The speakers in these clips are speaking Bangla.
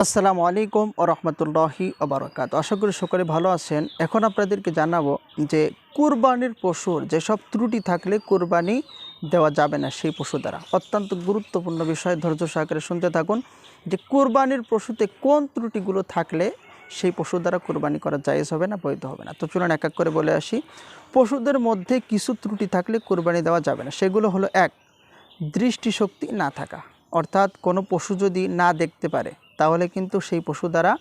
আসসালামু আলাইকুম ও রহমতুল্লাহি ওবারাকাতুহু। আশা করি সকলে ভালো আছেন। এখন আপনাদেরকে জানাবো যে কুরবানির পশুর যেসব ত্রুটি থাকলে কুরবানি দেওয়া যাবে না সেই পশু দ্বারা। অত্যন্ত গুরুত্বপূর্ণ বিষয়, ধৈর্য সহকারে শুনতে থাকুন যে কুরবানির পশুতে কোন ত্রুটিগুলো থাকলে সেই পশু দ্বারা কুরবানি করা জায়েজ হবে না, বৈধ হবে না। তো চলুন এক এক করে বলে আসি। পশুদের মধ্যে কিছু ত্রুটি থাকলে কুরবানি দেওয়া যাবে না। সেগুলো হলো: এক, দৃষ্টিশক্তি না থাকা, অর্থাৎ কোনো পশু যদি না দেখতে পারে তাহলে কিন্তু সেই পশু দ্বারা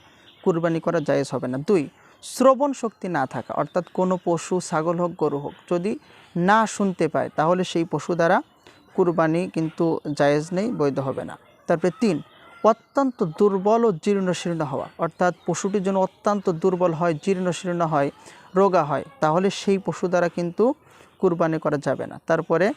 কুরবানি করা জায়েজ হবে না। দুই, শ্রবণ শক্তি না থাকা, অর্থাৎ কোনো পশু, ছাগল হোক গরু হোক, যদি না শুনতে পায় তাহলে সেই পশু দ্বারা কুরবানি কিন্তু জায়েজ নেই, বৈধ হবে না। তারপরে তিন, অত্যন্ত দুর্বল ও জীর্ণশীর্ণ হওয়া, অর্থাৎ পশুটির জন্য অত্যন্ত দুর্বল হয়, জীর্ণশীর্ণ হয়, রোগা হয়, তাহলে সেই পশু দ্বারা কিন্তু কুরবানি করা যাবে না। তারপরে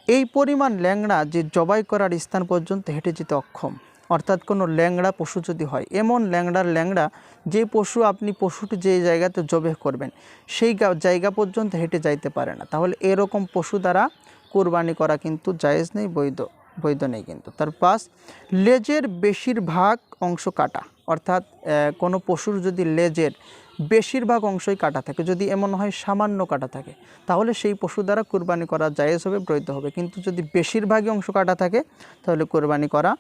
এই পরিমাণ ল্যাংড়া যে জবাই করার স্থান পর্যন্ত হেঁটে যেতে অক্ষম, অর্থাৎ কোনো ল্যাংড়া পশু যদি হয়, এমন ল্যাংড়া যে পশু আপনি পশুটি যে জায়গাতে জবাই করবেন সেই জায়গা পর্যন্ত হেঁটে যাইতে পারে না, তাহলে এরকম পশু দ্বারা কুরবানি করা কিন্তু জায়েজ নেই, বৈধ নেই কিন্তু। তার পাঁচ, লেজের বেশিরভাগ অংশ কাটা, অর্থাৎ কোনো পশুর যদি লেজের বেশিরভাগ অংশই কাটা থাকে, যদি এমন হয় সামান্য কাটা থাকে, তাহলে সেই পশু দ্বারা কুরবানি করা জায়েজ হবে, বৈধ হবে। কিন্তু যদি বেশিরভাগই অংশ কাটা থাকে তাহলে কুরবানি করা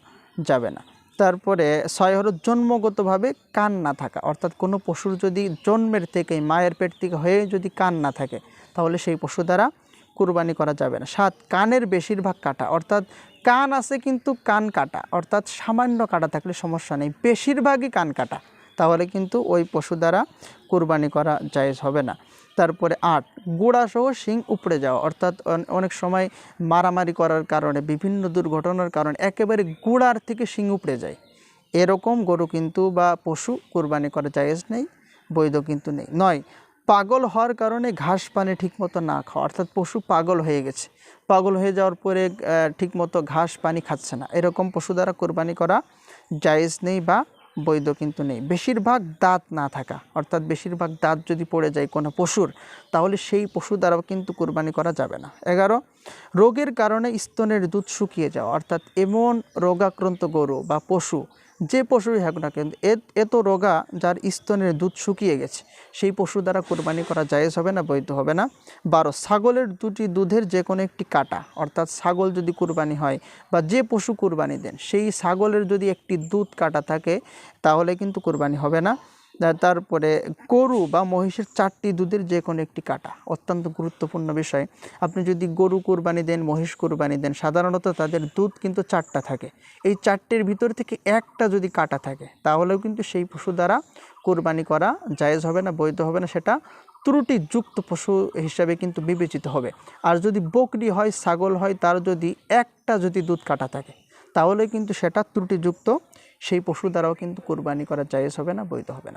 যাবে না। তারপরে ছয় হলো জন্মগতভাবে কান না থাকা, অর্থাৎ কোনো পশুর যদি জন্মের থেকেই, মায়ের পেট থেকে হয়ে যদি কান না থাকে তাহলে সেই পশু দ্বারা কুরবানি করা যাবে না। সাত, কানের বেশিরভাগ কাটা, অর্থাৎ কান আছে কিন্তু কান কাটা, অর্থাৎ সামান্য কাটা থাকলে সমস্যা নেই, বেশিরভাগই কান কাটা, তাহলে কিন্তু ওই পশু দ্বারা কুরবানি করা জায়েজ হবে না। তারপরে আট, গোড়াসহ শিং উপড়ে যাওয়া, অর্থাৎ অনেক সময় মারামারি করার কারণে, বিভিন্ন দুর্ঘটনার কারণে একেবারে গোড়ার থেকে শিং উপড়ে যায়, এরকম গরু কিন্তু বা পশু কুরবানি করা জায়েজ নেই, বৈধ কিন্তু নেই। নয়, পাগল হওয়ার কারণে ঘাস পানি ঠিকমতো না খাওয়া, অর্থাৎ পশু পাগল হয়ে গেছে, পাগল হয়ে যাওয়ার পরে ঠিকমতো ঘাস পানি খাচ্ছে না, এরকম পশু দ্বারা কুরবানি করা জায়েজ নেই বা বৈধ কিন্তু নেই। বেশিরভাগ দাঁত না থাকা, অর্থাৎ বেশিরভাগ দাঁত যদি পড়ে যায় কোনো পশুর তাহলে সেই পশু দ্বারাও কিন্তু কুরবানি করা যাবে না। 11, রোগের কারণে স্তনের দুধ শুকিয়ে যাওয়া, অর্থাৎ এমন রোগাক্রান্ত গরু বা পশু, যে পশুই হোক না কিন্তু এত রোগা যার স্তনের দুধ শুকিয়ে গেছে, সেই পশু দ্বারা কুরবানি করা জায়েজ হবে না, বৈধ হবে না। 12, ছাগলের দুটি দুধের যে কোনো একটি কাটা, অর্থাৎ ছাগল যদি কুরবানি হয় বা যে পশু কুরবানি দেন সেই ছাগলের যদি একটি দুধ কাটা থাকে তাহলে কিন্তু কুরবানি হবে না। তারপরে গরু বা মহিষের 4টি দুধের যে কোনো একটি কাটা, অত্যন্ত গুরুত্বপূর্ণ বিষয়। আপনি যদি গরু কুরবানি দেন, মহিষ কুরবানি দেন, সাধারণত তাদের দুধ কিন্তু 4টা থাকে, এই 4টির ভিতর থেকে একটা যদি কাটা থাকে তাহলেও কিন্তু সেই পশু দ্বারা কুরবানি করা জায়েজ হবে না, বৈধ হবে না, সেটা ত্রুটিযুক্ত পশু হিসাবে কিন্তু বিবেচিত হবে। আর যদি বকরি হয়, ছাগল হয়, তার যদি একটা যদি দুধ কাটা থাকে তাহলে কিন্তু সেটা ত্রুটিযুক্ত, সেই পশু দ্বারাও কিন্তু কুরবানি করা জায়েজ হবে না, বৈধ হবে না।